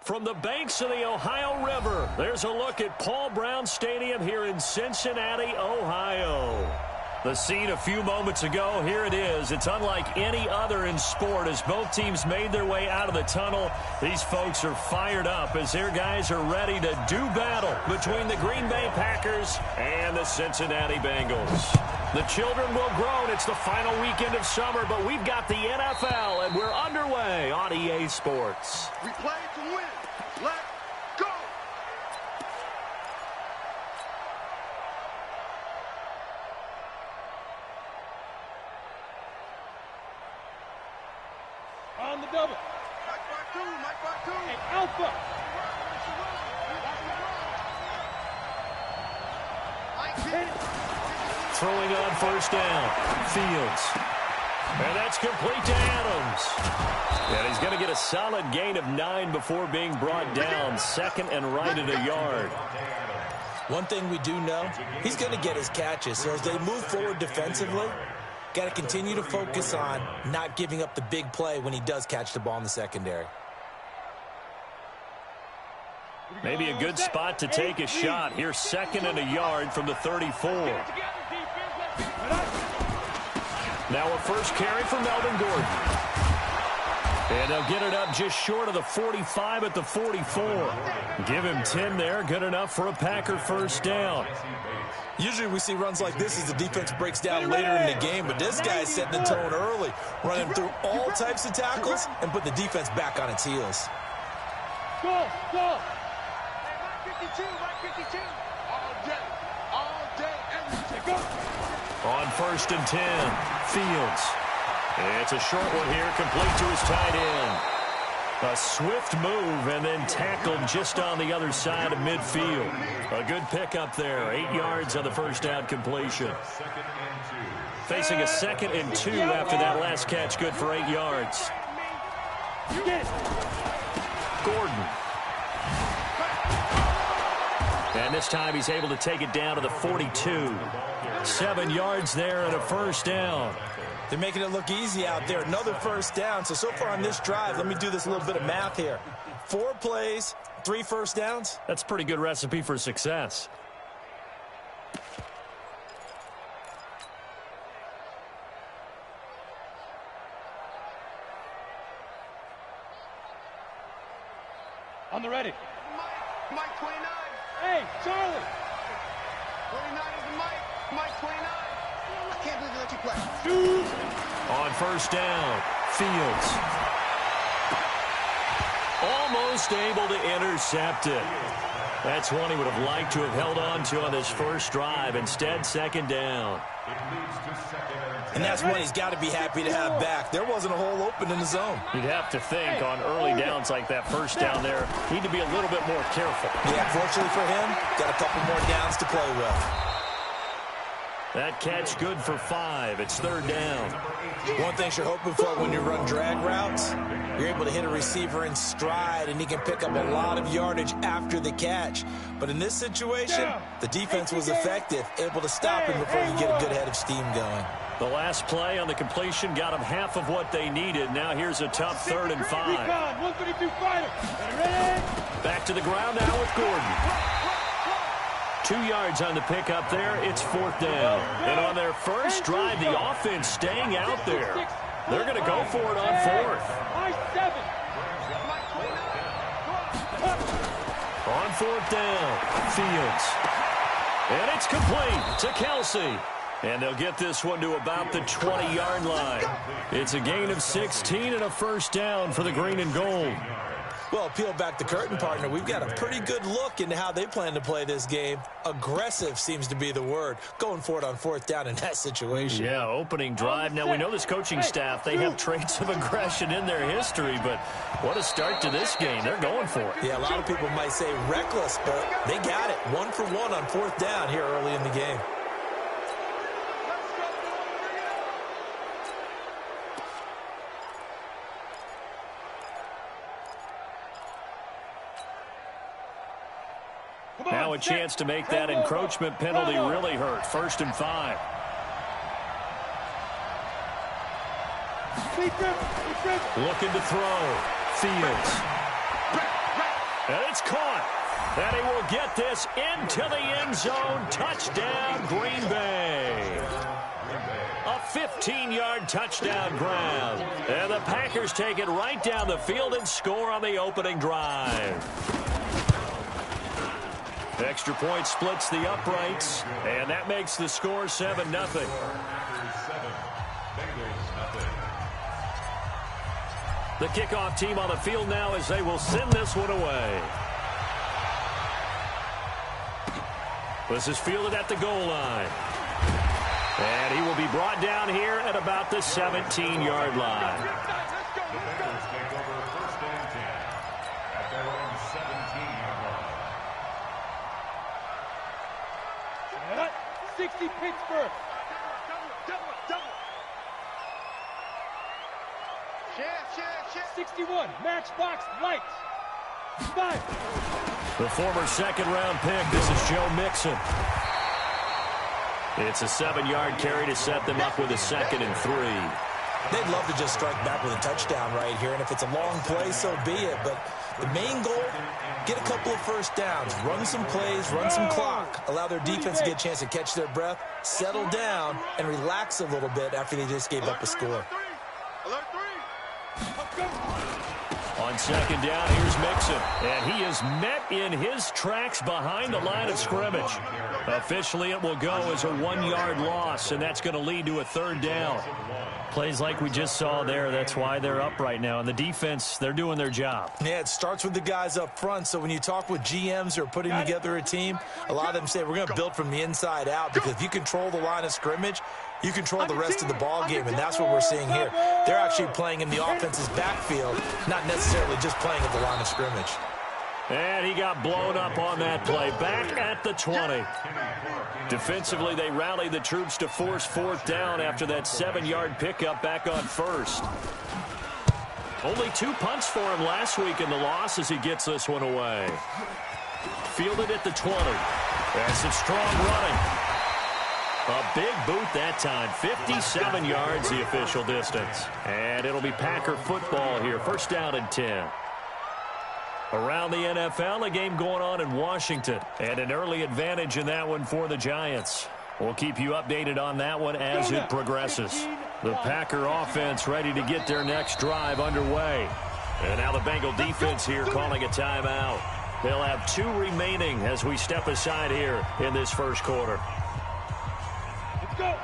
From the banks of the Ohio River, there's a look at Paul Brown Stadium here in Cincinnati, Ohio. The scene a few moments ago, here it is. It's unlike any other in sport as both teams made their way out of the tunnel. These folks are fired up as their guys are ready to do battle between the Green Bay Packers and the Cincinnati Bengals. The children will groan. It's the final weekend of summer, but we've got the NFL, and we're underway on EA Sports. We play to win. Let's go! On the double. Mike by two. And Alpha. Throwing on first down. Fields. And that's complete to Adams. And he's going to get a solid gain of 9 before being brought down. Second and right at a yard. One thing we do know, he's going to get his catches. So as they move forward defensively, got to continue to focus on not giving up the big play when he does catch the ball in the secondary. Maybe a good spot to take a shot. Here's second and a yard from the 34. Now a first carry for Melvin Gordon. And they'll get it up just short of the 45 at the 44. Give him 10 there. Good enough for a Packer first down. Usually we see runs like this as the defense breaks down later in the game, but this guy's setting the tone early, running through all types of tackles and put the defense back on its heels. Go, go. Mike 52. All day, every day. Go. On first and 10, Fields. It's a short one here, complete to his tight end. A swift move and then tackled just on the other side of midfield. A good pickup there, 8 yards on the first down completion. Facing a 2nd and 2 after that last catch, good for 8 yards. Gordon. And this time he's able to take it down to the 42. 7 yards there and a first down. They're making it look easy out there. Another first down. So far on this drive, let me do this little bit of math here. 4 plays, 3 first downs. That's a pretty good recipe for success. On the ready. Mike 29. Hey, Charlie. 29 is the Mike. Mike 29. I can't believe they let you play. Dude. On first down, Fields. Almost able to intercept it. That's one he would have liked to have held on to on this first drive. Instead, second down. And that's one he's got to be happy to have back. There wasn't a hole open in the zone. You'd have to think on early downs like that first down there, need to be a little bit more careful. Yeah, fortunately for him, got a couple more downs to play with. That catch good for 5. It's third down. One thing you're hoping for when you run drag routes, you're able to hit a receiver in stride, and he can pick up a lot of yardage after the catch. But in this situation, the defense was effective, able to stop him before he get a good head of steam going. The last play on the completion got them half of what they needed. Now here's a tough third and 5. 132 fighter. Ready? Back to the ground now with Gordon. 2 yards on the pickup there. It's fourth down. And on their first drive, the offense staying out there. They're going to go for it on fourth. On fourth down, Fields. And it's complete to Kelsey. And they'll get this one to about the 20-yard line. It's a gain of 16 and a first down for the green and gold. Well, peel back the curtain, partner. We've got a pretty good look into how they plan to play this game. Aggressive seems to be the word. Going for it on fourth down in that situation. Yeah, opening drive. Now, we know this coaching staff, they have traits of aggression in their history, but what a start to this game. They're going for it. Yeah, a lot of people might say reckless, but they got it. 1 for 1 on fourth down here early in the game. Now a chance to make that encroachment penalty really hurt. First and 5. Looking to throw. Fields. And it's caught. And he will get this into the end zone. Touchdown, Green Bay. A 15-yard touchdown grab. And the Packers take it right down the field and score on the opening drive. Extra point splits the uprights, and that makes the score 7-0. The kickoff team on the field now as they will send this one away. This is fielded at the goal line. And he will be brought down here at about the 17-yard line. 60 Pittsburgh. Double. 61 Matchbox Lights. 5. The former second-round pick, this is Joe Mixon. It's a 7-yard carry to set them up with a 2nd and 3. They'd love to just strike back with a touchdown right here, and if it's a long play, so be it. But the main goal, get a couple of first downs, run some plays, run some clock, allow their defense to get a chance to catch their breath, settle down, and relax a little bit after they just gave up a score. Alert 3. On second down, here's Mixon. And he is met in his tracks behind the line of scrimmage. Officially, it will go as a 1-yard loss, and that's going to lead to a 3rd down. Plays like we just saw there, that's why they're up right now. And the defense, they're doing their job. Yeah, it starts with the guys up front. So when you talk with GMs who are putting together a team, a lot of them say we're going to build from the inside out, because if you control the line of scrimmage, you control the rest of the ball game, and that's what we're seeing here. They're actually playing in the offense's backfield, not necessarily just playing at the line of scrimmage. And he got blown up on that play. Back at the 20. Defensively, they rallied the troops to force 4th down after that 7-yard pickup back on 1st. Only 2 punts for him last week in the loss as he gets this one away. Fielded at the 20. That's some strong running. A big boot that time. 57 yards the official distance. And it'll be Packer football here. 1st down and 10. Around the NFL, a game going on in Washington. And an early advantage in that one for the Giants. We'll keep you updated on that one as it progresses. The Packer offense ready to get their next drive underway. And now the Bengal defense here calling a timeout. They'll have 2 remaining as we step aside here in this 1st quarter.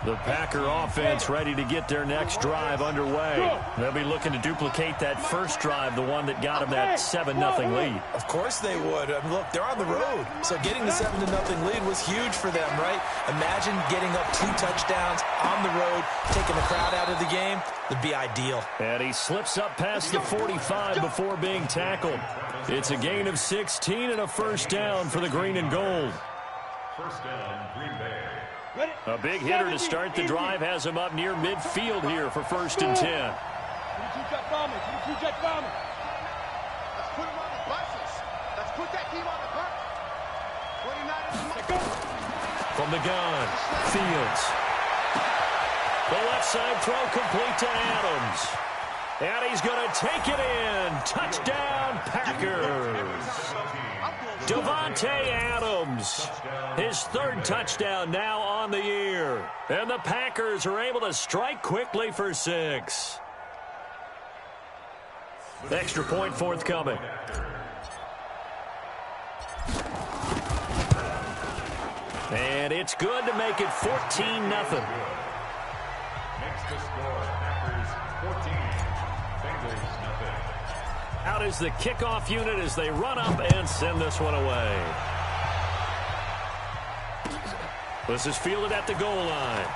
The Packer offense ready to get their next drive underway. They'll be looking to duplicate that first drive, the one that got them that 7-0 lead. Of course they would. I mean, look, they're on the road. So getting the 7-0 lead was huge for them, right? Imagine getting up 2 touchdowns on the road, taking the crowd out of the game. Would be ideal. And he slips up past the 45 before being tackled. It's a gain of 16 and a 1st down for the green and gold. 1st down, Green Bay. A big hitter to start the drive has him up near midfield here for 1st and 10. Jet bombers. Let's put him on the buses. Let's put that team on the bus. 49 From the gun, Fields. The left side throw complete to Adams. And he's going to take it in. Touchdown, Packers. Davante Adams, his 3rd touchdown now on the year. And the Packers are able to strike quickly for 6. Extra point forthcoming. And it's good to make it 14-0. Makes the score, Packers 14, Bengals 0. Out is the kickoff unit as they run up and send this one away. This is fielded at the goal line.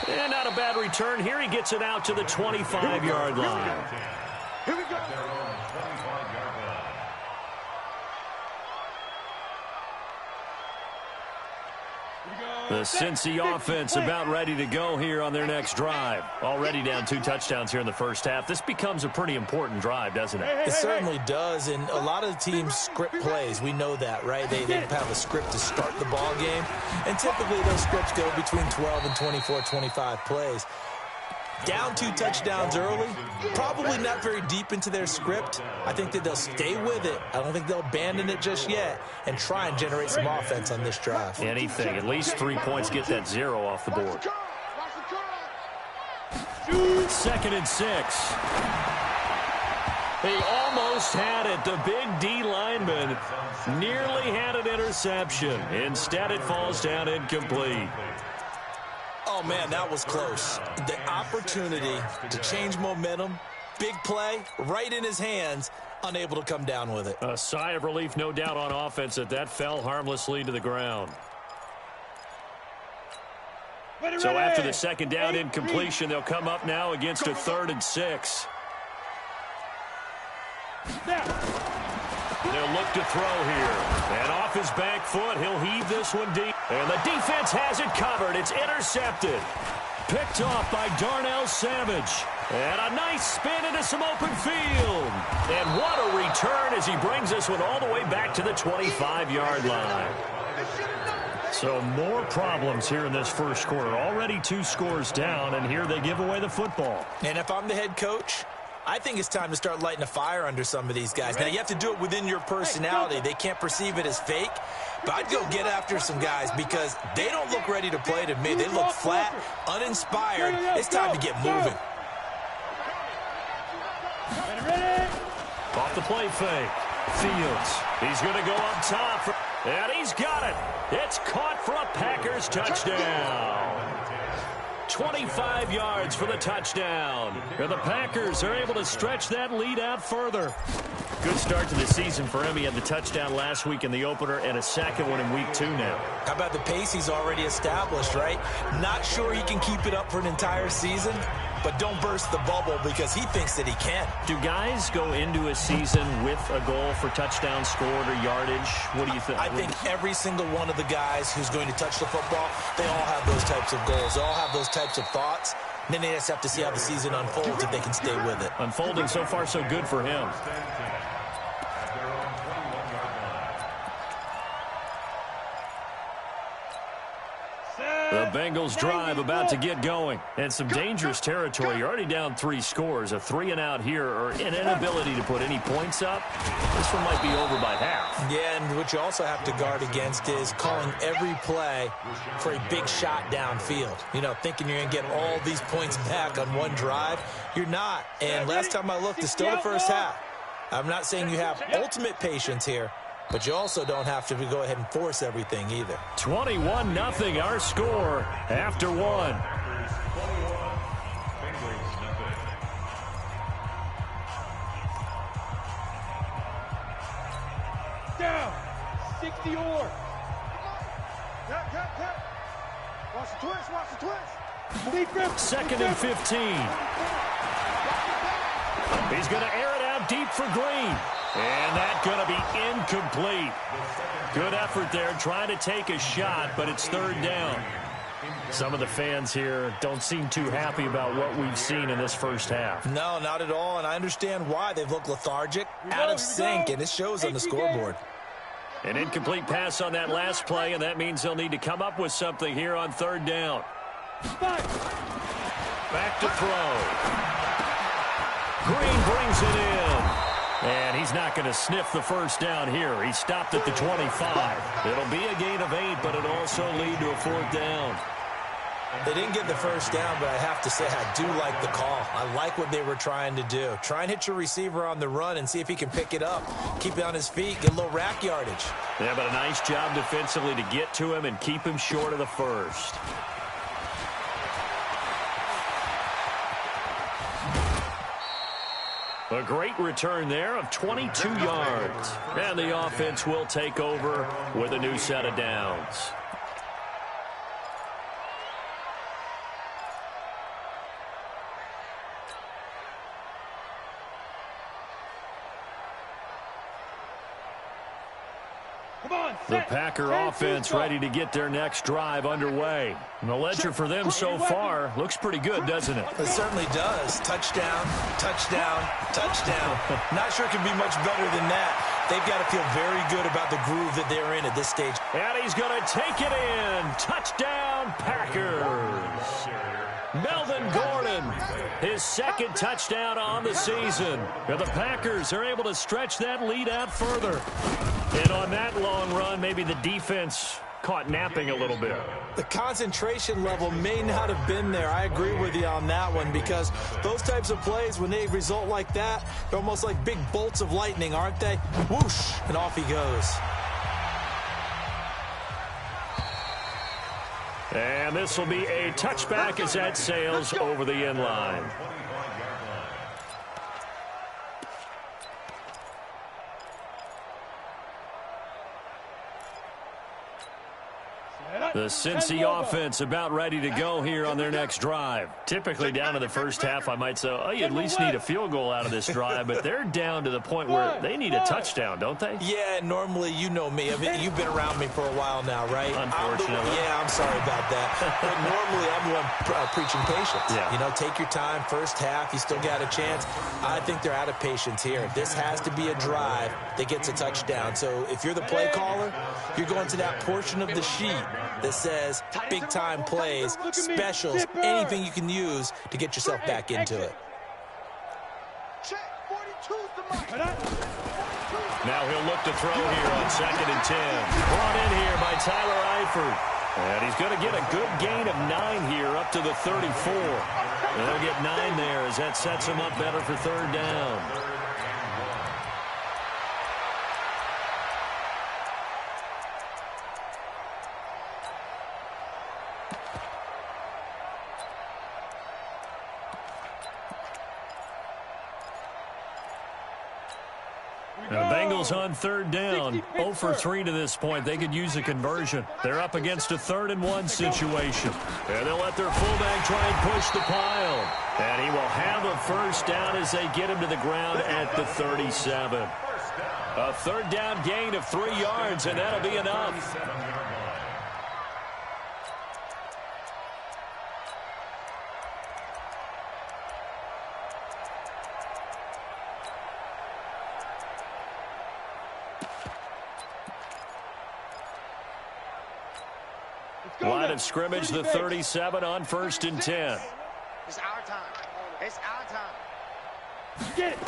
And not a bad return here. He gets it out to the 25-yard line. Here we go. The Cincy offense about ready to go here on their next drive. Already down 2 touchdowns here in the 1st half. This becomes a pretty important drive, doesn't it? It certainly does, and a lot of the teams script plays. We know that, right? They have a script to start the ball game, and typically those scripts go between 12 and 24, 25 plays. Down 2 touchdowns early, probably not very deep into their script. I think that they'll stay with it. I don't think they'll abandon it just yet and try and generate some offense on this drive. Anything, at least 3 points, get that 0 off the board. 2nd and 6. He almost had it. The big D lineman nearly had an interception. Instead, it falls down incomplete. Oh, man, that was close. The opportunity to change momentum, big play, right in his hands, unable to come down with it. A sigh of relief, no doubt, on offense that fell harmlessly to the ground. So after the 2nd down incompletion, they'll come up now against a 3rd and 6. They'll look to throw here. And off his back foot, he'll heave this one deep. And the defense has it covered. It's intercepted. Picked off by Darnell Savage. And a nice spin into some open field. And what a return as he brings this one all the way back to the 25-yard line. So more problems here in this first quarter. Already 2 scores down, and here they give away the football. And if I'm the head coach, I think it's time to start lighting a fire under some of these guys. Now, you have to do it within your personality. They can't perceive it as fake. But I'd go get after some guys because they don't look ready to play to me. They look flat, uninspired. It's time to get moving. Off the play fake. Fields. He's going to go up top. And he's got it. It's caught for a Packers touchdown. 25 yards for the touchdown. And the Packers are able to stretch that lead out further. Good start to the season for him. He had the touchdown last week in the opener and a second one in week 2 now. How about the pace he's already established, right? Not sure he can keep it up for an entire season, but don't burst the bubble because he thinks that he can. Do guys go into a season with a goal for touchdown scored or yardage? What do you think? I think every single one of the guys who's going to touch the football, they all have those types of goals. They all have those types of thoughts. And then they just have to see how the season unfolds if they can stay with it. Unfolding so far so good for him. The Bengals drive about to get going. And some dangerous territory. You're already down 3 scores. A 3-and-out here or an inability to put any points up. This one might be over by half. Yeah, and what you also have to guard against is calling every play for a big shot downfield. You know, thinking you're going to get all these points back on one drive. You're not. And last time I looked, it's still the first half. I'm not saying you have ultimate patience here, but you also don't have to go ahead and force everything either. 21-0 our score after 1. Down. 60 or. Watch the twist, watch the twist. 2nd and 15. He's going to air it out deep for Green. And that's going to be incomplete. Good effort there trying to take a shot, but it's 3rd down. Some of the fans here don't seem too happy about what we've seen in this first half. No, not at all, and I understand why. They've looked lethargic, out of sync, and it shows on the scoreboard. An incomplete pass on that last play, and that means they'll need to come up with something here on 3rd down. Back to throw. Green brings it in. And he's not going to sniff the first down here. He stopped at the 25. It'll be a gain of 8, but it'll also lead to a 4th down. They didn't get the first down, but I have to say I do like the call. I like what they were trying to do. Try and hit your receiver on the run and see if he can pick it up. Keep it on his feet, get a little rack yardage. Yeah, but a nice job defensively to get to him and keep him short of the first. A great return there of 22 yards. And the offense will take over with a new set of downs. The Packer offense ready to get their next drive underway. And the ledger for them so far looks pretty good, doesn't it? It certainly does. Touchdown, touchdown, touchdown. Not sure it could be much better than that. they've got to feel very good about the groove that they're in at this stage. And he's going to take it in. Touchdown, Packers. Melvin Gordon, his second touchdown on the season. And the Packers are able to stretch that lead out further. And on that long run, maybe the defense caught napping a little bit. The concentration level may not have been there. I agree with you on that one, because those types of plays, when they result like that, they're almost like big bolts of lightning, aren't they? Whoosh, and off he goes. And this will be a touchback as that sails over the end line. The Cincy offense about ready to go here on their next drive. Typically down to the first half, I might say, oh, you at least need a field goal out of this drive, but they're down to the point where they need a touchdown, don't they? Yeah, normally, you know me. I mean, you've been around me for a while now, right? Unfortunately. I'm sorry about that. But normally, I'm the one preaching patience. Yeah. You know, take your time. First half, you still got a chance. I think they're out of patience here. This has to be a drive that gets a touchdown. So if you're the play caller, you're going to that portion of the sheet that says big-time plays, specials, anything you can use to get yourself back into it. Now he'll look to throw here on 2nd and 10. Brought in here by Tyler Eifert. And he's going to get a good gain of 9 here up to the 34. And they'll get 9 there as that sets him up better for 3rd down. The Bengals on 3rd down, 0 for 3 to this point. They could use a conversion. They're up against a 3rd and 1 situation. And they'll let their fullback try and push the pile. And he will have a 1st down as they get him to the ground at the 37. A 3rd down gain of 3 yards, and that'll be enough. Line of scrimmage, the 37 on 1st and 10. It's our time. It's our time. Get it.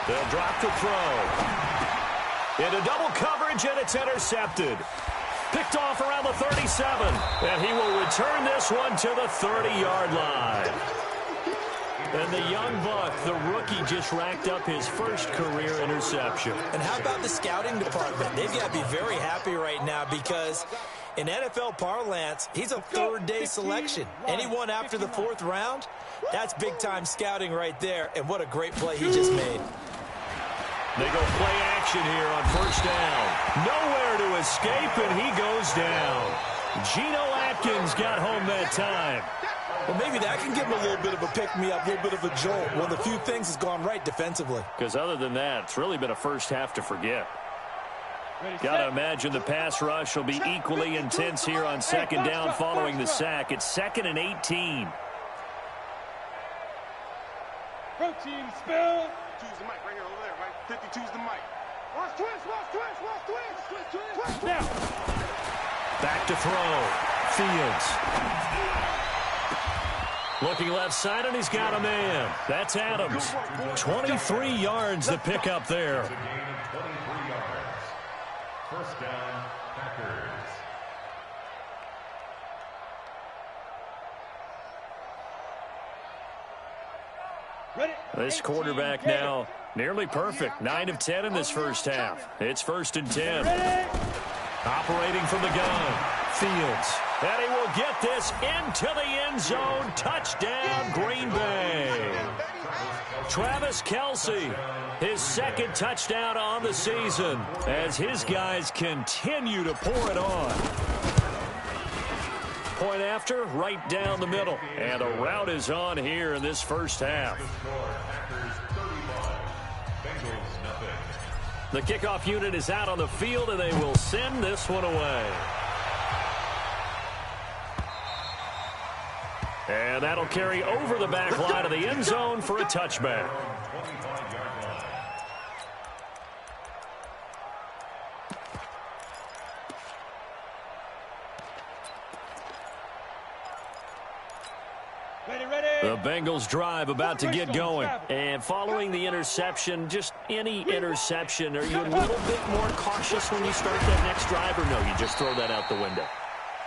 They'll drop the throw. Into double coverage, and it's intercepted. Picked off around the 37. And he will return this one to the 30-yard line. And the young buck, the rookie, just racked up his first career interception. And how about the scouting department? They've got to be very happy right now, because in NFL parlance, he's a 3rd-day selection. Anyone after the 4th round, that's big-time scouting right there. And what a great play he just made. They go play action here on 1st down. Nowhere to escape, and he goes down. Geno Atkins got home that time. Well, maybe that can give him a little bit of a pick-me-up, a little bit of a jolt. One of the few things has gone right defensively. Because other than that, it's really been a first half to forget. Got to imagine the pass rush will be equally intense here on 2nd down following the sack. It's 2nd and 18. Protein spill. 52's the mic right here over there, right? 52's the mic. Watch twist, watch twist, watch twist. Twist, twist. Now. Back to throw. Fields. Looking left side, and he's got a man. That's Adams. 23 yards to pick up there. 23 yards. 1st down, Packers. Ready. This quarterback now nearly perfect. 9 of 10 in this first half. It's 1st and 10. Ready. Operating from the gun. Fields. And he will get this into the end zone. Touchdown, Green Bay. Travis Kelce, his 2nd touchdown on the season as his guys continue to pour it on. Point after, right down the middle. And a rout is on here in this first half. The kickoff unit is out on the field, and they will send this one away. And that'll carry over the back line of the end zone for a touchback. The Bengals drive about to get going. And following the interception, just any interception, are you a little bit more cautious when you start that next drive, or no, you just throw that out the window?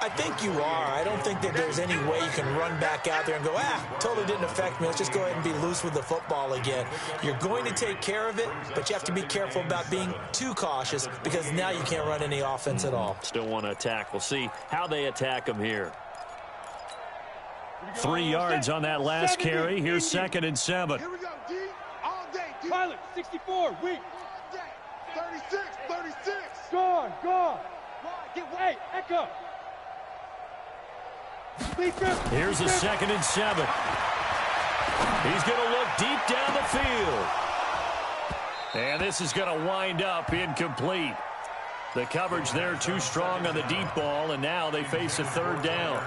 I think you are. I don't think that there's any way you can run back out there and go, totally didn't affect me. Let's just go ahead and be loose with the football again. You're going to take care of it, but you have to be careful about being too cautious because now you can't run any offense at all. Still want to attack. We'll see how they attack them here. 3 yards on that last carry. Here's 2nd and 7. Here we go, D. All day, D. Pilot, 64, weak. All day. 36, 36. Gone. Get way, echo. Here's a 2nd and 7. He's going to look deep down the field. And this is going to wind up incomplete. The coverage there too strong on the deep ball, and now they face a 3rd down.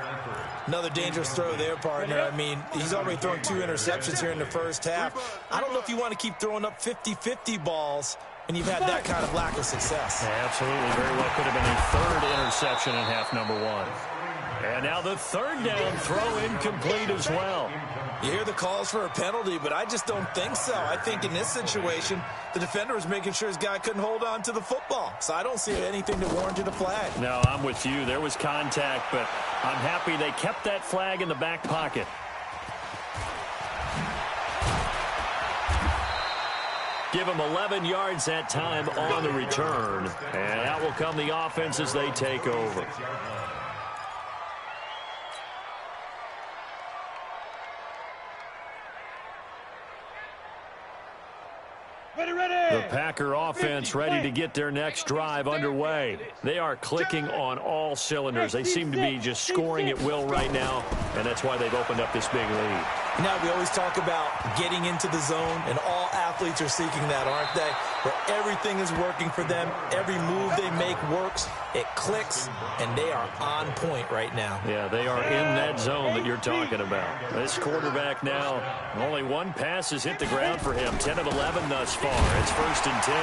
Another dangerous throw there, partner. I mean, he's already thrown 2 interceptions here in the first half. I don't know if you want to keep throwing up 50-50 balls when you've had that kind of lack of success. Yeah, absolutely. Very well could have been a 3rd interception in half number 1. And now the 3rd down throw incomplete as well. You hear the calls for a penalty, but I just don't think so. I think in this situation, the defender was making sure his guy couldn't hold on to the football. So I don't see anything that warranted a flag. No, I'm with you. There was contact, but I'm happy they kept that flag in the back pocket. Give them 11 yards that time on the return. And out will come the offense as they take over. The Packer offense ready to get their next drive underway. They are clicking on all cylinders. They seem to be just scoring at will right now, and that's why they've opened up this big lead. Now, we always talk about getting into the zone, and all athletes are seeking that, aren't they? Where everything is working for them. Every move they make works. It clicks, and they are on point right now. Yeah, they are in that zone that you're talking about. This quarterback now, only 1 pass has hit the ground for him. 10 of 11 thus far. It's 1st and 10.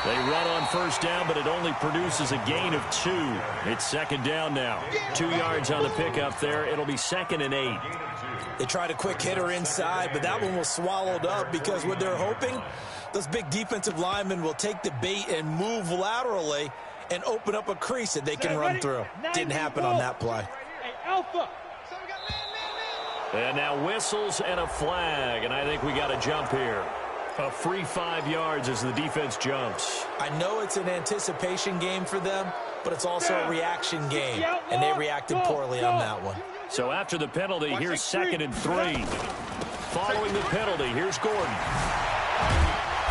They run on 1st down, but it only produces a gain of 2. It's 2nd down now. 2 yards on the pickup there. It'll be 2nd and 8. They tried a quick hitter inside, but that one was swallowed up because what they're hoping, those big defensive linemen will take the bait and move laterally and open up a crease that they can run through. Didn't happen on that play. Hey, Alpha. And now whistles and a flag, and I think we got a jump here. A free 5 yards as the defense jumps. I know it's an anticipation game for them, but it's also a reaction game, and they reacted poorly on that one. So after the penalty, here's 2nd and 3. Following the penalty, here's Gordon.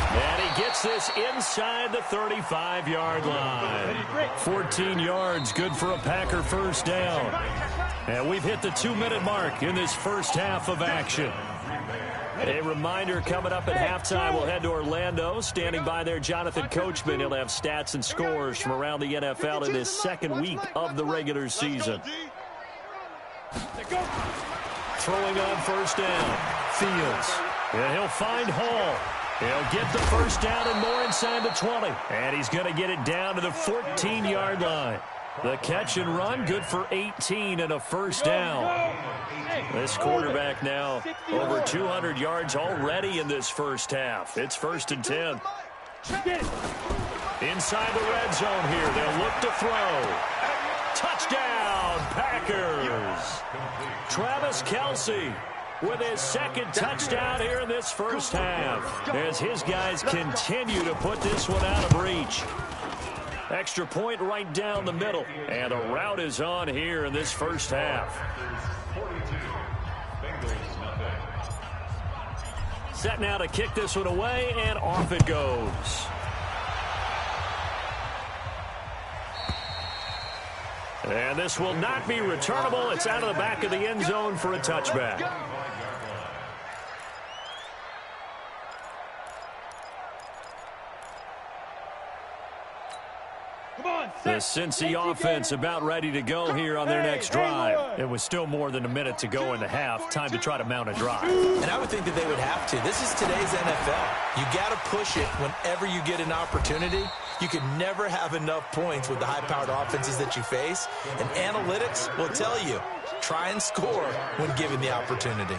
And he gets this inside the 35-yard line. 14 yards, good for a Packer 1st down. And we've hit the 2-minute mark in this first half of action. A reminder, coming up at halftime, we'll head to Orlando. Standing by there, Jonathan Coachman. He'll have stats and scores from around the NFL in his 2nd week of the regular season. Throwing on 1st down. Fields. And he'll find Hall. He'll get the 1st down and more inside the 20. And he's going to get it down to the 14-yard line. The catch and run, good for 18 and a 1st down. This quarterback now over 200 yards already in this first half. It's 1st and 10. Inside the red zone here. They'll look to throw. Touchdown, Packers. Travis Kelce with his 2nd touchdown here in this first half as his guys continue to put this one out of reach. Extra point right down the middle, and the route is on here in this first half. Set now to kick this one away, and off it goes. And this will not be returnable. It's out of the back of the end zone for a touchback. The Cincy offense about ready to go here on their next drive. It was still more than a minute to go in the half. Time to try to mount a drive. And I would think that they would have to. This is today's NFL. You got to push it whenever you get an opportunity. You can never have enough points with the high-powered offenses that you face. And analytics will tell you, try and score when given the opportunity.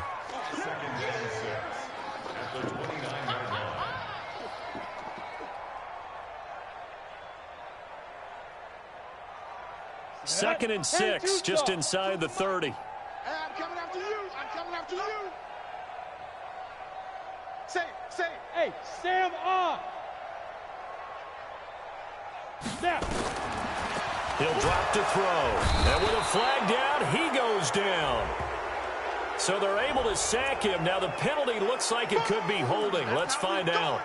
Second and 6, just inside the 30. Hey, I'm coming after you. I'm coming after you. Say. Hey, Sam on. Snap. He'll drop to throw. And with a flag down, he goes down. So they're able to sack him. Now the penalty looks like it could be holding. Let's find out.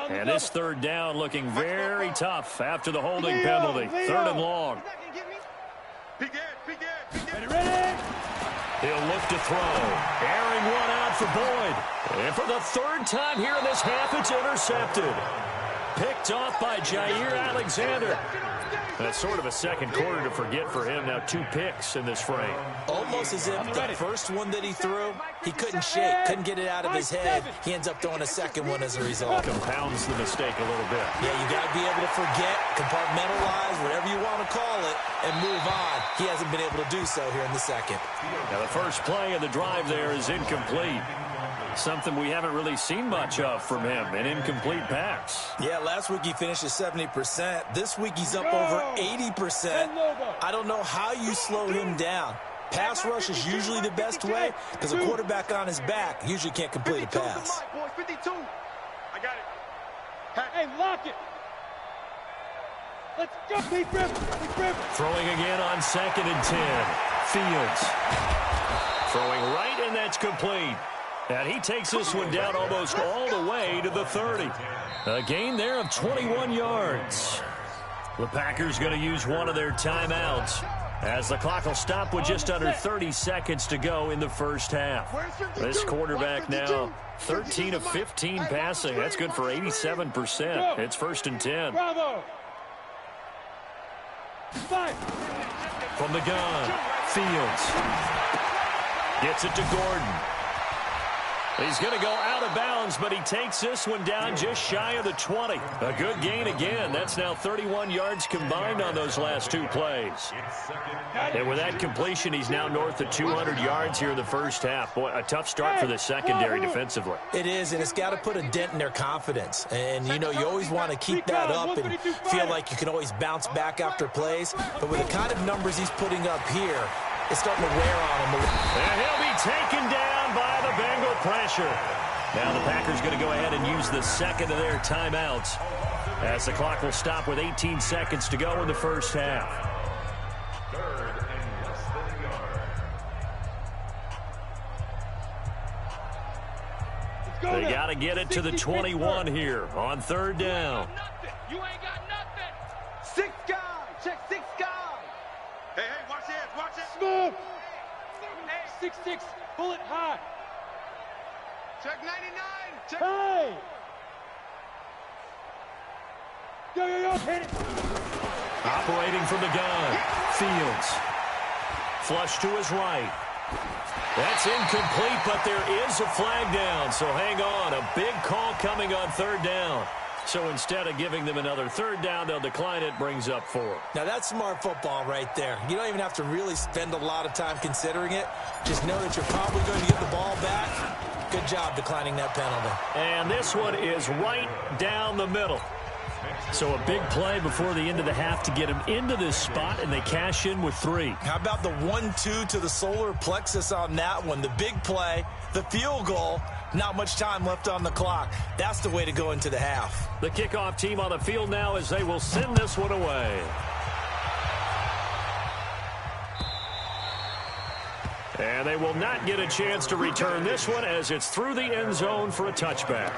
And this third down looking very tough after the holding penalty. Third and long. Ready? He'll look to throw. Airing one out for Boyd. And for the third time here in this half, it's intercepted. Picked off by Jair Alexander. That's sort of a second quarter to forget for him. Now 2 picks in this frame. Almost as if the first one that he threw, he couldn't shake, couldn't get it out of his head. He ends up throwing a second one as a result. Compounds the mistake a little bit. Yeah, you got to be able to forget, compartmentalize, whatever you want to call it, and move on. He hasn't been able to do so here in the second. Now the first play of the drive there is incomplete. Something we haven't really seen much of from him, an incomplete pass. Yeah, last week he finished at 70%. This week he's up over 80%. I don't know how you slow him down. Pass rush is usually the best way because a quarterback on his back usually can't complete a pass. 52. I got it. Hey, lock it. Let's go. Keep ripping. Throwing again on 2nd and 10. Fields. Throwing right, and that's complete. And he takes this one down almost all the way to the 30. A gain there of 21 yards. The Packers going to use one of their timeouts as the clock will stop with just under 30 seconds to go in the first half. This quarterback now 13 of 15 passing. That's good for 87%. It's 1st and 10. Bravo. 5. From the gun, Fields. Gets it to Gordon. He's going to go out of bounds, but he takes this one down just shy of the 20. A good gain again. That's now 31 yards combined on those last 2 plays. And with that completion, he's now north of 200 yards here in the first half. Boy, a tough start for the secondary defensively. It is, and it's got to put a dent in their confidence. And, you know, you always want to keep that up and feel like you can always bounce back after plays. But with the kind of numbers he's putting up here, it's starting to wear on him. And he'll be taken down by the Bengal pressure. Now the Packers going to go ahead and use the second of their timeouts as the clock will stop with 18 seconds to go in the first half. Third and less than a yard. They got to get it to the 21 here on 3rd down. You ain't got nothing. 6 guys. Check 6 guys. Hey, watch it. Smooth. 6-6. Pull it high. Check 99. Check. Hey. Yo. Hit it. Operating from the gun. Fields. Flush to his right. That's incomplete, but there is a flag down, so hang on. A big call coming on 3rd down. So instead of giving them another 3rd down, they'll decline it, brings up 4. Now, that's smart football right there. You don't even have to really spend a lot of time considering it. Just know that you're probably going to get the ball back. Good job declining that penalty. And this one is right down the middle. So a big play before the end of the half to get him into this spot, and they cash in with 3. How about the 1-2 to the solar plexus on that one? The big play, the field goal, not much time left on the clock. That's the way to go into the half. The kickoff team on the field now as they will send this one away. And they will not get a chance to return this one as it's through the end zone for a touchback.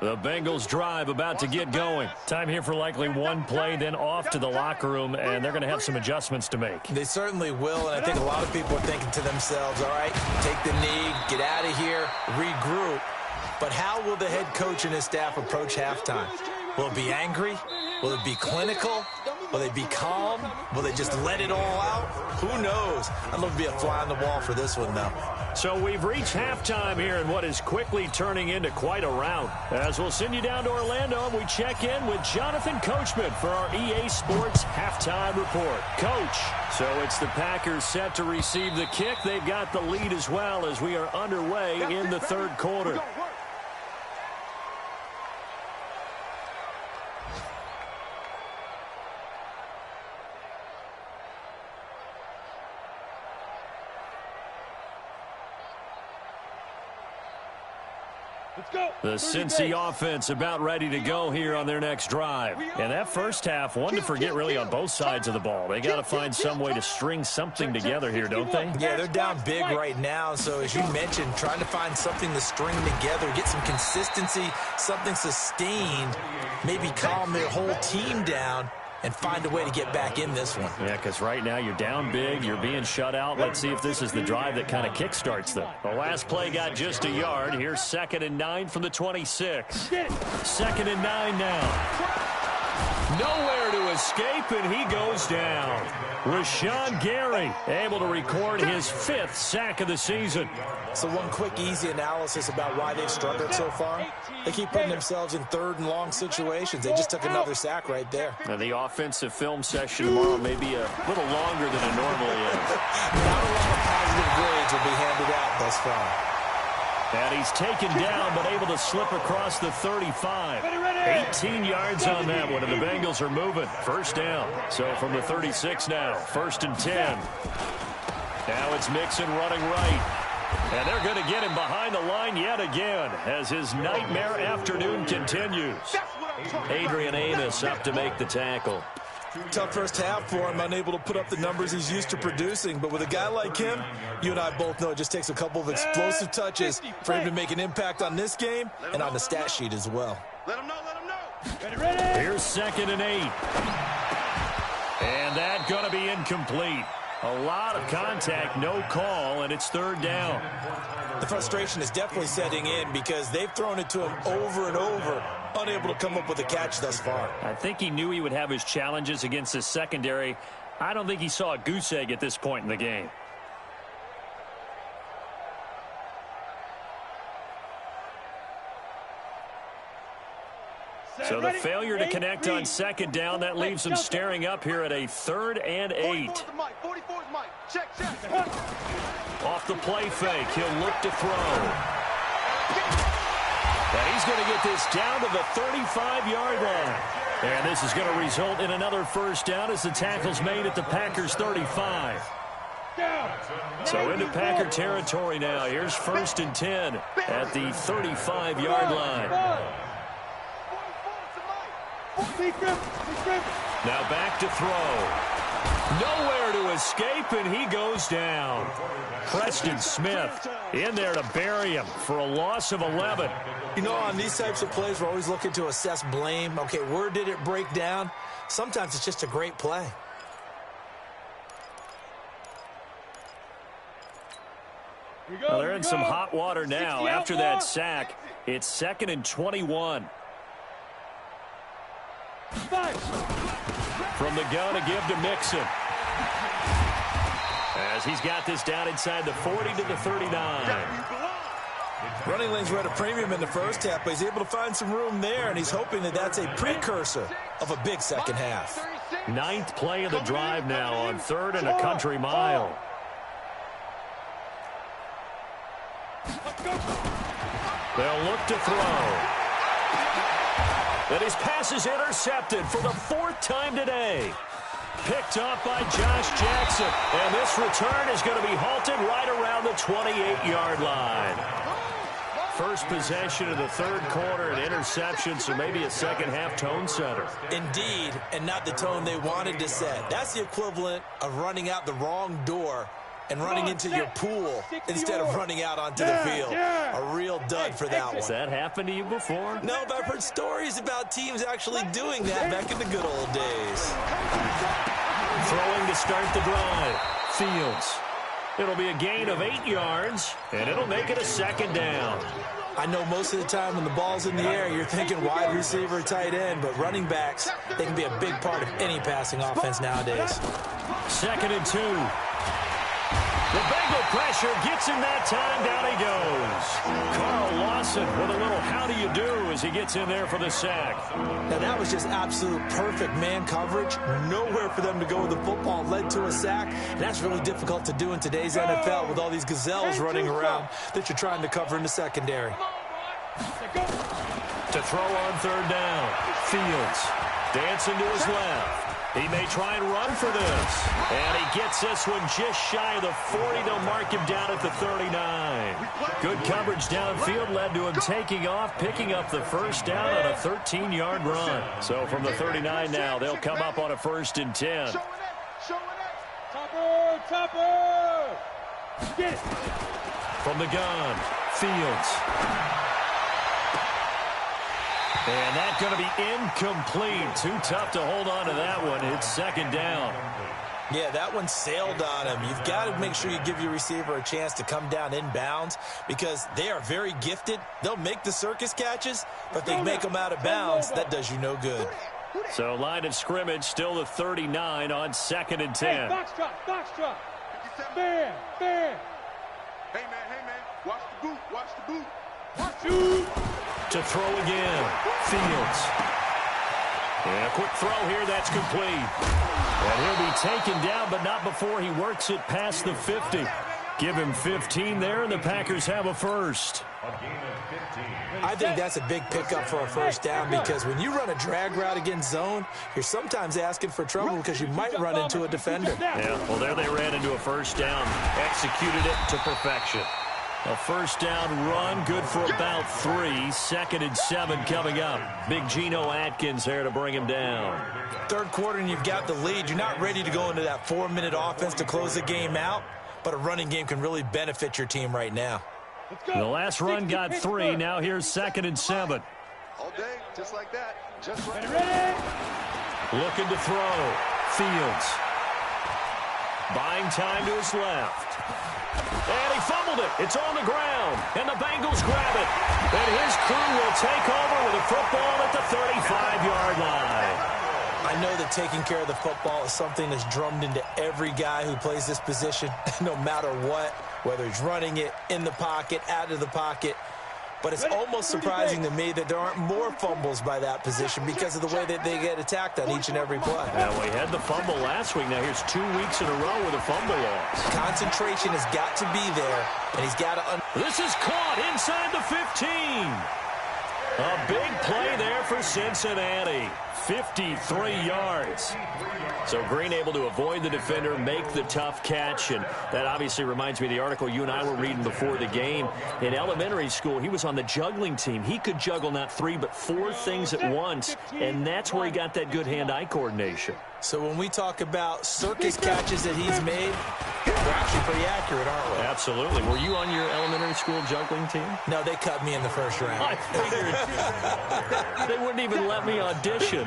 The Bengals drive about to get going. Time here for likely one play, then off to the locker room, and they're going to have some adjustments to make. They certainly will, and I think a lot of people are thinking to themselves, all right, take the knee, get out of here, regroup. But how will the head coach and his staff approach halftime? Will it be angry? Will it be clinical? Will they be calm? Will they just let it all out? Who knows? I'd love to be a fly on the wall for this one, though. So we've reached halftime here in what is quickly turning into quite a rout. As we'll send you down to Orlando, and we check in with Jonathan Coachman for our EA Sports Halftime Report. Coach, so it's the Packers set to receive the kick. They've got the lead as well as we are underway in the third quarter. The Cincy offense about ready to go here on their next drive. And that first half, one to forget really on both sides of the ball. They got to find some way to string something together here, don't they? Yeah, they're down big right now. So as you mentioned, trying to find something to string together, get some consistency, something sustained, maybe calm their whole team down and find a way to get back in this one. Yeah, because right now you're down big, you're being shut out. Let's see if this is the drive that kind of kickstarts them. The last play got just a yard. Here's 2nd and 9 from the 26. 2nd and 9 now. Nowhere to escape, and he goes down. Rashawn Gary able to record his 5th sack of the season. So one quick, easy analysis about why they've struggled so far. They keep putting themselves in 3rd and long situations. They just took another sack right there. Now the offensive film session tomorrow may be a little longer than it normally is. Not a lot of positive grades will be handed out thus far. And he's taken down, but able to slip across the 35. 18 yards on that one, and the Bengals are moving. First down. So from the 36 now, 1st and 10. Now it's Mixon running right. And they're going to get him behind the line yet again as his nightmare afternoon continues. Adrian Amos up to make the tackle. Tough first half for him, unable to put up the numbers he's used to producing. But with a guy like him, you and I both know it just takes a couple of explosive touches for him to make an impact on this game and on the stat sheet as well. Let him know, let him know. Here's 2nd and 8. And that going to be incomplete. A lot of contact, no call, and it's 3rd down. The frustration is definitely setting in because they've thrown it to him over and over, unable to come up with a catch thus far. I think he knew he would have his challenges against his secondary. I don't think he saw a goose egg at this point in the game. So the failure to connect on 2nd down, that leaves them staring up here at a 3rd and 8. 44's Mike. 44's Mike. Check. Off the play fake, he'll look to throw. And he's going to get this down to the 35-yard line. And this is going to result in another first down as the tackle's made at the Packers' 35. So into Packer territory now. Here's 1st and 10 at the 35-yard line. Now back to throw. Nowhere to escape, and he goes down. Preston Smith in there to bury him for a loss of 11. You know, on these types of plays, we're always looking to assess blame. Okay, where did it break down? Sometimes it's just a great play. Well, they're in some hot water now. After that sack, it's 2nd and 21. From the gun to give to Mixon. As he's got this down inside the 40 to the 39. Running lanes were at a premium in the first half, but he's able to find some room there, and he's hoping that that's a precursor of a big second half. 9th play of the drive now on 3rd and a country mile. They'll look to throw. And his pass is intercepted for the 4th time today. Picked up by Josh Jackson. And this return is going to be halted right around the 28-yard line. First possession of the 3rd quarter, an interception, so maybe a second-half tone setter. Indeed, and not the tone they wanted to set. That's the equivalent of running out the wrong door and running into your pool instead of running out onto the field. A real dud for that one. Has that happened to you before? No, but I've heard stories about teams actually doing that back in the good old days. Throwing to start the drive. Fields. It'll be a gain of 8 yards, and it'll make it a 2nd down. I know most of the time when the ball's in the air, you're thinking wide receiver, tight end, but running backs, they can be a big part of any passing offense nowadays. 2nd and 2. The Bengal pressure gets him that time. Down he goes. Carl Lawson with a little how do you do as he gets in there for the sack. Now, that was just absolute perfect man coverage. Nowhere for them to go with the football. Led to a sack. And that's really difficult to do in today's NFL with all these gazelles running around that you're trying to cover in the secondary. To throw on third down. Fields dancing to his left. He may try and run for this. And he gets this one just shy of the 40. They'll mark him down at the 39. Good coverage downfield led to him taking off, picking up the first down on a 13-yard run. So from the 39 now, they'll come up on a 1st and 10. Topper! Get it! From the gun, Fields. And that's going to be incomplete. Too tough to hold on to that one. It's 2nd down. Yeah, that one sailed on him. You've got to make sure you give your receiver a chance to come down inbounds because they are very gifted. They'll make the circus catches, but they make them out of bounds. That does you no good. So line of scrimmage still the 39 on 2nd and 10. Hey, box drop. Man. Hey, man. Watch the boot. Shoot. To throw again. Fields. And a quick throw here. That's complete. And he'll be taken down, but not before he works it past the 50. Give him 15 there, and the Packers have a first. I think that's a big pickup for a first down because when you run a drag route against zone, you're sometimes asking for trouble because you might run into a defender. Yeah, well, there they ran into a first down. Executed it to perfection. A first down run, good for about 3. 2nd and 7 coming up. Big Geno Atkins there to bring him down. Third quarter and you've got the lead. You're not ready to go into that 4-minute offense to close the game out, but a running game can really benefit your team right now. The last run got 3. Now here's 2nd and 7. All day, just like that. Just like Ready? Looking to throw. Fields. Buying time to his left. And he fumbled it. It's on the ground. And the Bengals grab it. And his crew will take over with a football at the 35-yard line. I know that taking care of the football is something that's drummed into every guy who plays this position, no matter what, whether he's running it, in the pocket, out of the pocket. But it's almost surprising to me that there aren't more fumbles by that position because of the way that they get attacked on each and every play. Yeah, we had the fumble last week. Now here's 2 weeks in a row with a fumble loss. Concentration has got to be there, and he's got to... This is caught inside the 15. A big play there for Cincinnati. 53 yards. So Green able to avoid the defender, make the tough catch, and that obviously reminds me of the article you and I were reading before the game. In elementary school, he was on the juggling team. He could juggle not 3 but 4 things at once, and that's where he got that good hand-eye coordination. So when we talk about circus catches that he's made, they're actually pretty accurate, aren't we? Absolutely. Were you on your elementary school juggling team? No, they cut me in the first round. I figured. They wouldn't even let me audition.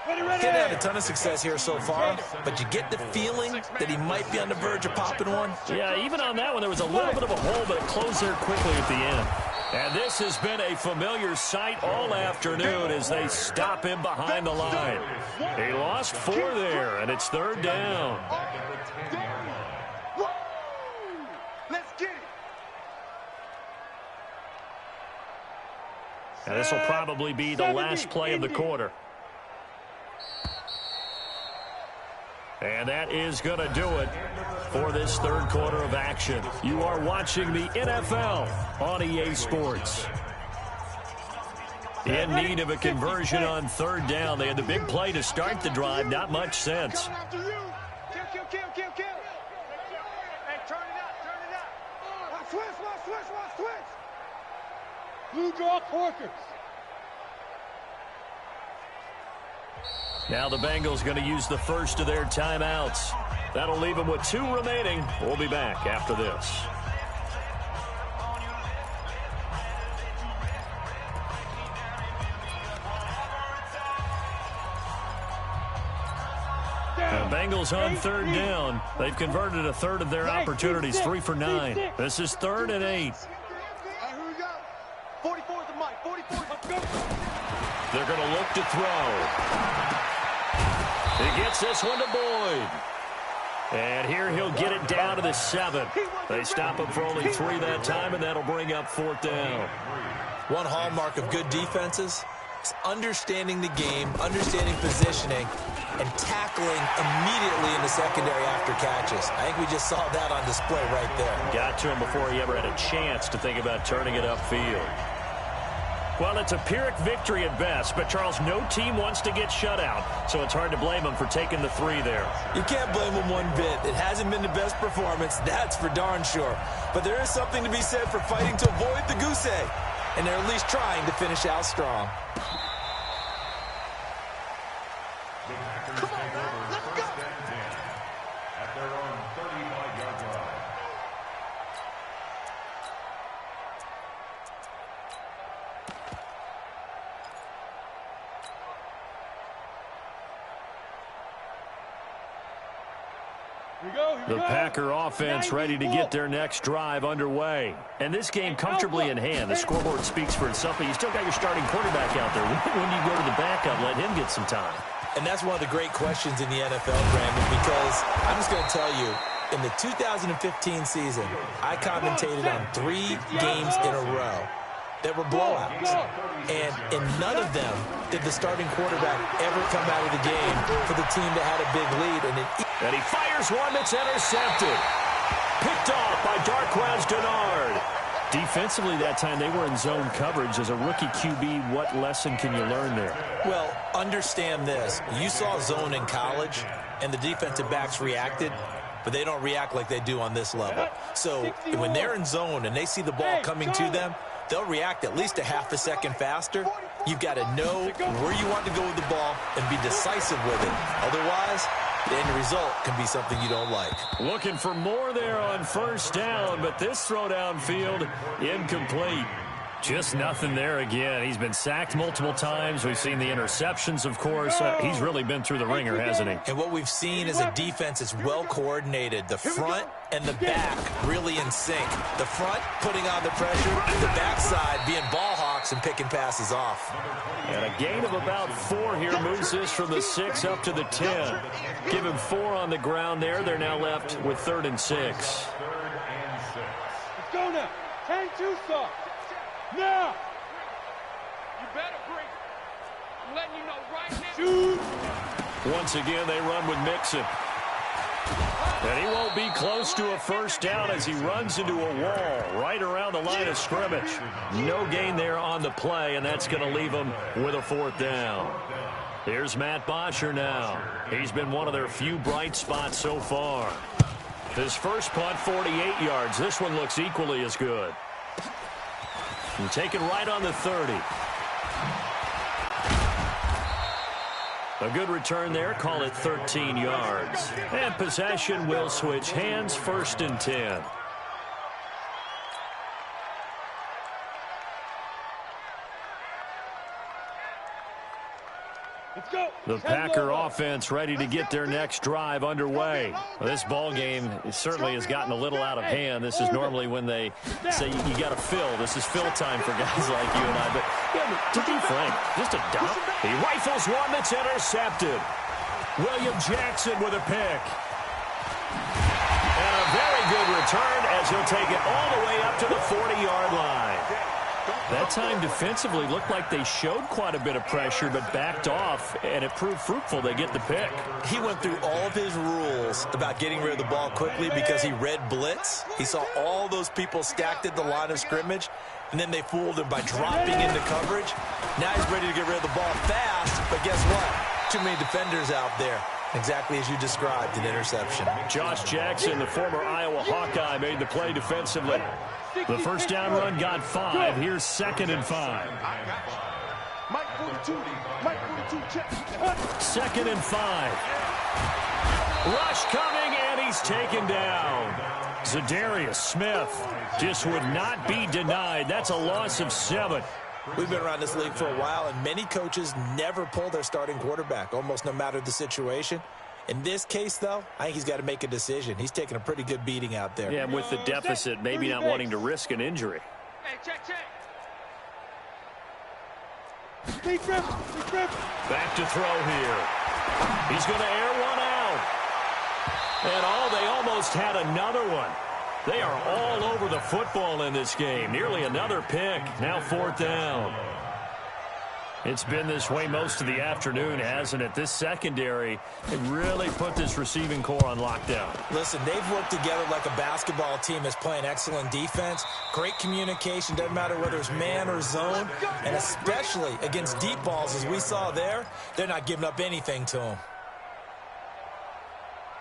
Didn't have a ton of success here so far, but you get the feeling that he might be on the verge of popping one. Yeah, even on that one, there was a little bit of a hole, but it closed there quickly at the end. And this has been a familiar sight all afternoon as they stop him behind the line. He lost 4 there, and it's 3rd down. Let's get it. And this will probably be the last play of the quarter. And that is going to do it for this 3rd quarter of action. You are watching the NFL on EA Sports. In need of a conversion on 3rd down. They had the big play to start the drive. Not much sense. Kill. Hey, turn it up. Switch. Blue draw Corkers. Now the Bengals going to use the first of their timeouts. That'll leave them with 2 remaining. We'll be back after this. The Bengals on 3rd down. They've converted a 1/3 of their opportunities, 3 for 9. This is 3rd and 8. All right, here we go. 44 is the mic. 44. They're going to look to throw. He gets this one to Boyd. And here he'll get it down to the 7. They stop him for only 3 that time, and that'll bring up 4th down. One hallmark of good defenses is understanding the game, understanding positioning, and tackling immediately in the secondary after catches. I think we just saw that on display right there. Got to him before he ever had a chance to think about turning it upfield. Well, it's a Pyrrhic victory at best, but, Charles, no team wants to get shut out, so it's hard to blame them for taking the 3 there. You can't blame them one bit. It hasn't been the best performance, that's for darn sure. But there is something to be said for fighting to avoid the goose egg, and they're at least trying to finish out strong. Come on, man. Let's go. At their own 35-yard line. The Packer offense ready to get their next drive underway. And this game comfortably in hand. The scoreboard speaks for itself, but you still got your starting quarterback out there. When you go to the backup, let him get some time. And that's one of the great questions in the NFL, Brandon, because I'm just going to tell you, in the 2015 season, I commentated on 3 games in a row that were blowouts. And in none of them did the starting quarterback ever come out of the game for the team that had a big lead. And he fires one that's intercepted. Picked off by Darquez Denard. Defensively that time, they were in zone coverage. As a rookie QB, what lesson can you learn there? Well, understand this. You saw zone in college, and the defensive backs reacted, but they don't react like they do on this level. So when they're in zone and they see the ball coming to them, they'll react at least a half a second faster. You've got to know where you want to go with the ball and be decisive with it. Otherwise, the end result can be something you don't like. Looking for more there on 1st down, but this throw downfield incomplete. Just nothing there again. He's been sacked multiple times. We've seen the interceptions, of course. He's really been through the ringer, hasn't he? And what we've seen is a defense that's well coordinated. The front and the back really in sync. The front putting on the pressure, the backside being ball hawks and picking passes off. And a gain of about 4 here moves this from the 6 up to the 10. Give him 4 on the ground there. They're now left with 3rd and 6. Let's go now. 10-2 start. Now! You better break. I'm letting you know right now. Shoot! Once again, they run with Mixon. And he won't be close to a 1st down as he runs into a wall right around the line of scrimmage. No gain there on the play, and that's going to leave him with a 4th down. Here's Matt Bosher now. He's been one of their few bright spots so far. His first punt, 48 yards. This one looks equally as good. And taken right on the 30. A good return there. Call it 13 yards. And possession will switch hands. 1st and 10. Let's go. The Packer offense ready to get their next drive underway. Well, this ball game certainly has gotten a little out of hand. This is normally when they say you got to fill. This is fill time for guys like you and I. But yeah, to be frank, just a dump. He rifles one that's intercepted. William Jackson with a pick. And a very good return as he'll take it all the way up to the 40-yard line. That time defensively looked like they showed quite a bit of pressure but backed off, and it proved fruitful. They get the pick. He went through all of his rules about getting rid of the ball quickly because he read blitz. He saw all those people stacked at the line of scrimmage, and then they fooled him by dropping into coverage. Now he's ready to get rid of the ball fast, but guess what? Too many defenders out there. Exactly as you described, an interception. Josh Jackson, the former Iowa Hawkeye, made the play defensively. The 1st down run got 5. Here's 2nd and 5. Mike 42. Mike 42, check. 2nd and 5. Rush coming, and he's taken down. Zadarius Smith just would not be denied. That's a loss of 7. We've been around this league for a while, and many coaches never pull their starting quarterback, almost no matter the situation. In this case, though, I think he's got to make a decision. He's taking a pretty good beating out there. Yeah, and with the deficit, maybe not wanting to risk an injury. Hey, check. Back to throw here. He's going to air one out. And they almost had another one. They are all over the football in this game. Nearly another pick. Now 4th down. It's been this way most of the afternoon, hasn't it? This secondary, it really put this receiving core on lockdown. Listen, they've worked together like a basketball team that's playing excellent defense. Great communication, doesn't matter whether it's man or zone. And especially against deep balls, as we saw there, they're not giving up anything to them.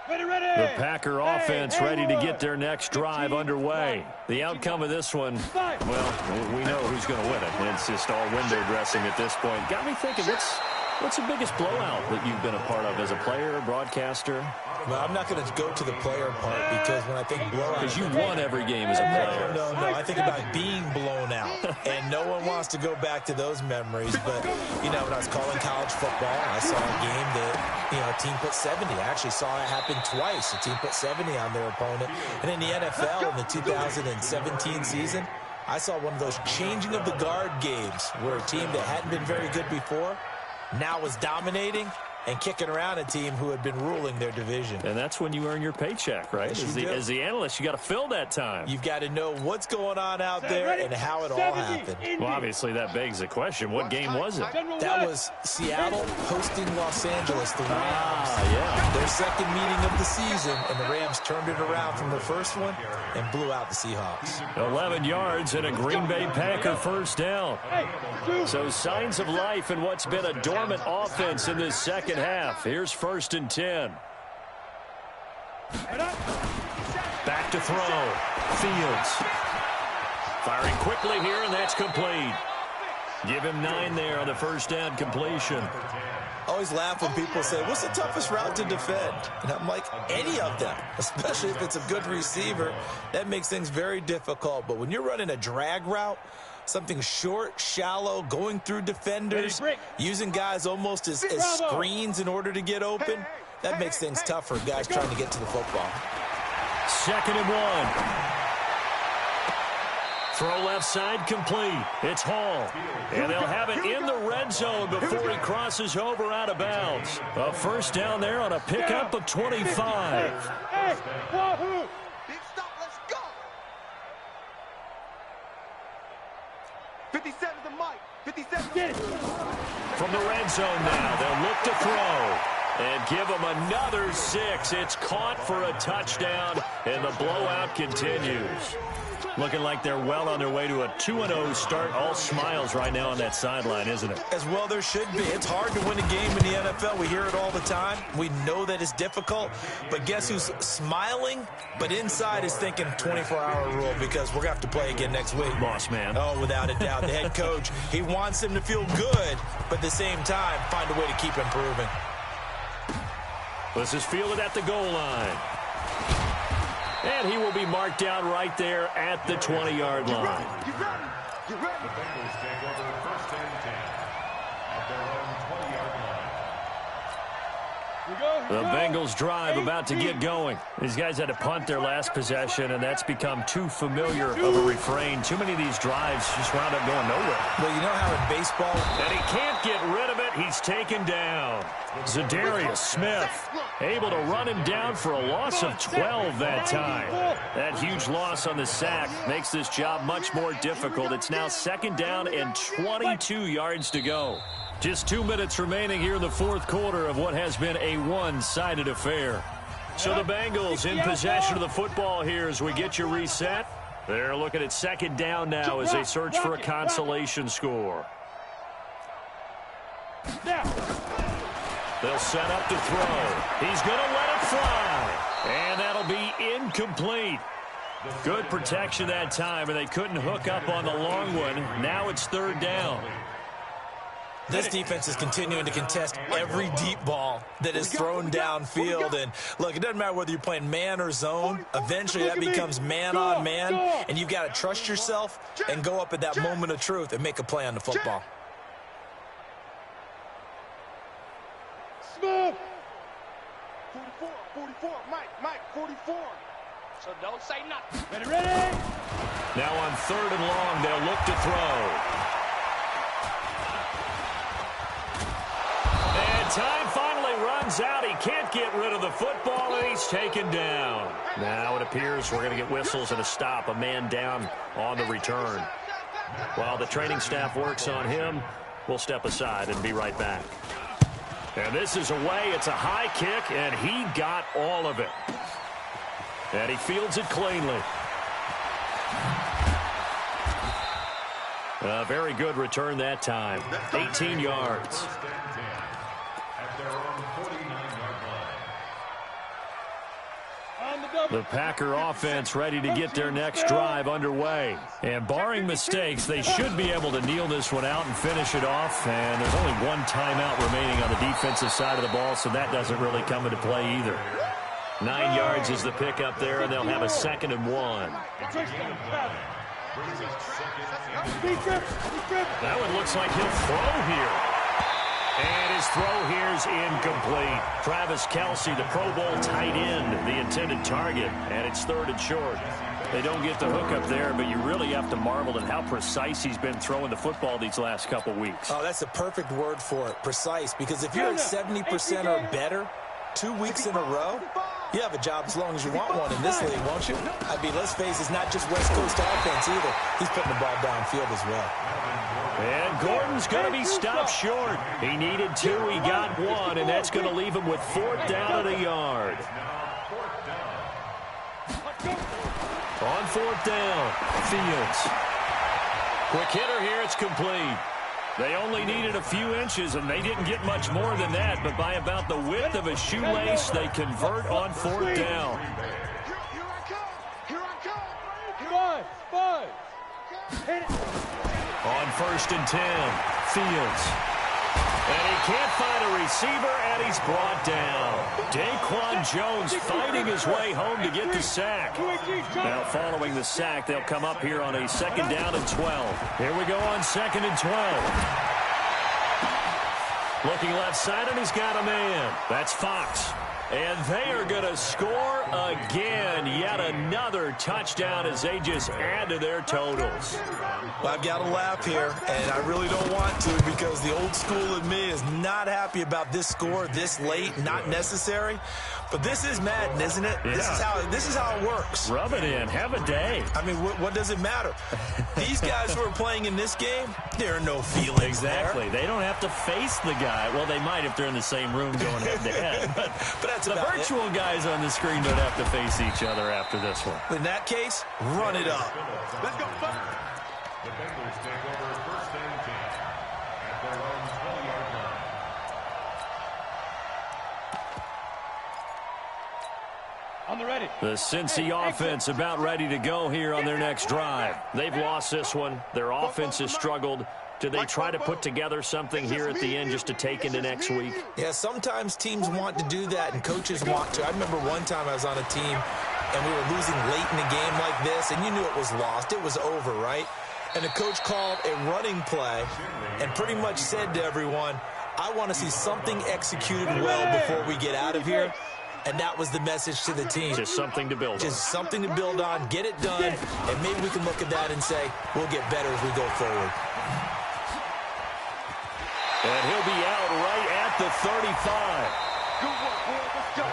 The Packer offense ready to get their next drive underway. The outcome of this one, well, we know who's going to win it. It's just all window dressing at this point. Got me thinking, what's the biggest blowout that you've been a part of as a player, broadcaster? Well, I'm not going to go to the player part because when I think blowout... Because you won every game as a player. No. I think about being blown out. And no one wants to go back to those memories. But, you know, when I was calling college football, I saw a game that, you know, a team put 70. I actually saw it happen twice. A team put 70 on their opponent. And in the NFL, in the 2017 season, I saw one of those changing of the guard games where a team that hadn't been very good before now was dominating and kicking around a team who had been ruling their division. And that's when you earn your paycheck, right? As the analyst, you got to fill that time. You've got to know what's going on out there and how it all happened. Well, obviously, that begs the question, what game was it? That was Seattle hosting Los Angeles, the Rams. Yeah. Their second meeting of the season, and the Rams turned it around from the first one and blew out the Seahawks. 11 yards and a Green Bay Packer first down. So signs of life in what's been a dormant offense in this second half. Here's 1st and 10. Back to throw. Fields. Firing quickly here, and that's complete. Give him 9 there on the first down completion. I always laugh when people say, what's the toughest route to defend? And I'm like, any of them, especially if it's a good receiver. That makes things very difficult. But when you're running a drag route, something short, shallow, going through defenders, using guys almost as screens in order to get open, that makes things tough for guys trying to get to the football. 2nd and 1. Throw left side complete. It's Hall. And they'll have it in the red zone before he crosses over out of bounds. A first down there on a pickup of 25. Big stop, let's go. 57 to Mike. 57 From the red zone now, they'll look to throw. And give him another 6. It's caught for a touchdown, and the blowout continues. Looking like they're well on their way to a 2-0 start. All smiles right now on that sideline, isn't it? As well there should be. It's hard to win a game in the NFL. We hear it all the time. We know that it's difficult. But guess who's smiling? But inside is thinking 24-hour rule because we're going to have to play again next week. Boss man. Oh, without a doubt. The head coach, he wants him to feel good, but at the same time, find a way to keep improving. This is fielded at the goal line. And he will be marked down right there at the 20-yard line. Get ready. The Bengals take over 1st and 10 at their own 20-yard line. The Bengals drive about to get going. These guys had to punt their last possession, and that's become too familiar of a refrain. Too many of these drives just wound up going nowhere. Well, you know how in baseball... And he can't get rid of it. He's taken down. Zadarius Smith able to run him down for a loss of 12 that time. That huge loss on the sack makes this job much more difficult. It's now 2nd down and 22 yards to go. Just 2 minutes remaining here in the 4th quarter of what has been a one-sided affair. So the Bengals in possession of the football here as we get you reset. They're looking at 2nd down now as they search for a consolation score. They'll set up to throw. He's going to let it fly. And that'll be incomplete. Good protection that time, and they couldn't hook up on the long one. Now it's 3rd down. This defense is continuing to contest every deep ball that is thrown downfield. And, look, it doesn't matter whether you're playing man or zone. Eventually that becomes man on man, and you've got to trust yourself and go up at that moment of truth and make a play on the football. Smooth. 44, Mike, 44. So don't say nothing. Ready? Now on 3rd and long, they'll look to throw. And time finally runs runs out. He can't get rid of the football, and he's taken down. Now it appears we're going to get whistles and a stop. A man down on the return. While the training staff works on him, we'll step aside and be right back. And this is away. It's a high kick, and he got all of it. And he fields it cleanly. A very good return that time. 18 yards. The Packer offense ready to get their next drive underway. And barring mistakes, they should be able to kneel this one out and finish it off. And there's only one timeout remaining on the defensive side of the ball, so that doesn't really come into play either. 9 yards is the pickup there, and they'll have a 2nd and 1. That one looks like he'll throw here. And his throw here is incomplete. Travis Kelce, the Pro Bowl tight end, the intended target, and it's 3rd and short. They don't get the hook up there, but you really have to marvel at how precise he's been throwing the football these last couple weeks. Oh, that's a perfect word for it, precise, because if you're at 70% or better 2 weeks in a row, you have a job as long as you want one in this league, won't you? I mean, let's face it, it's not just West Coast offense either. He's putting the ball downfield as well. And Gordon's going to be stopped short. He needed 2, he got 1, and that's going to leave him with 4th down at a yard. On 4th down, Fields. Quick hitter here, it's complete. They only needed a few inches, and they didn't get much more than that, but by about the width of a shoelace, they convert on 4th down. On 1st and 10, Fields. And he can't find a receiver, and he's brought down. Daquan Jones fighting his way home to get the sack. Now, following the sack, they'll come up here on a 2nd down and 12. Here we go on 2nd and 12. Looking left side, and he's got a man. That's Fox. And they are going to score again. Yet another touchdown as they just add to their totals. Well, I've got to laugh here, and I really don't want to because the old school in me is not happy about this score this late, not necessary. But this is Madden, isn't it? Yeah. This is how it works. Rub it in. Have a day. I mean, what does it matter? These guys who are playing in this game, there are no feelings Exactly. there. They don't have to face the guy. Well, they might if they're in the same room going head-to-head. But that's the virtual guys on the screen don't have to face each other after this one. In that case, run it up. Let's go. The Bengals take over 1st and 10 at their own 20-yard line. On the ready. The Cincy offense about ready to go here on their next drive. They've lost this one. Their offense has struggled. Do they try to put together something here at the end just to take into next week? Yeah, sometimes teams want to do that and coaches want to. I remember one time I was on a team and we were losing late in a game like this, and you knew it was lost. It was over, right? And the coach called a running play and pretty much said to everyone, I want to see something executed well before we get out of here. And that was the message to the team. Just something to build on. Just something to build on, get it done, and maybe we can look at that and say, we'll get better as we go forward. And he'll be out right at the 35. Good work, boy. Let's go.